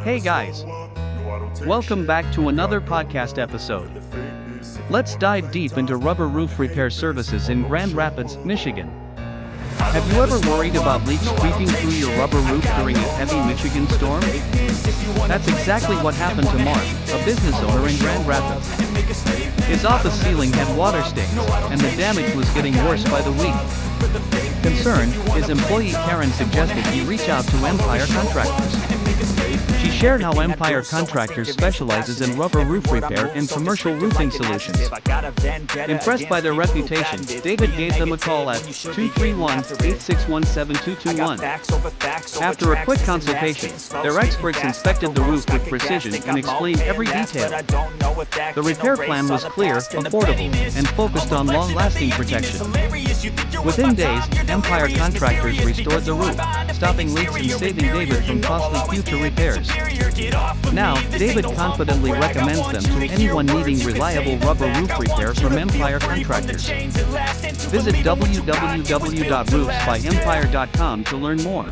Hey guys, welcome back to another podcast episode. Let's dive deep into rubber roof repair services in Grand Rapids, Michigan. Have you ever worried about leaks creeping through your rubber roof during a heavy Michigan storm? That's exactly what happened to Mark, a business owner in Grand Rapids. His office ceiling had water stains, and the damage was getting worse by the week. Concerned, his employee Karen suggested he reach out to Empire Contractors. She shared how Empire Contractors specializes in rubber roof repair and commercial roofing solutions. Impressed by their reputation, David gave them a call at 231-861-7221. After a quick consultation, their experts inspected the roof with precision and explained every detail. The repair plan was clear, affordable, and focused on long-lasting protection. Within days, Empire Contractors restored the roof, stopping leaks and saving David from costly future repairs. Now, David confidently recommends them to anyone needing reliable rubber roof repair from Empire Contractors. Visit www.roofsbyempire.com to learn more.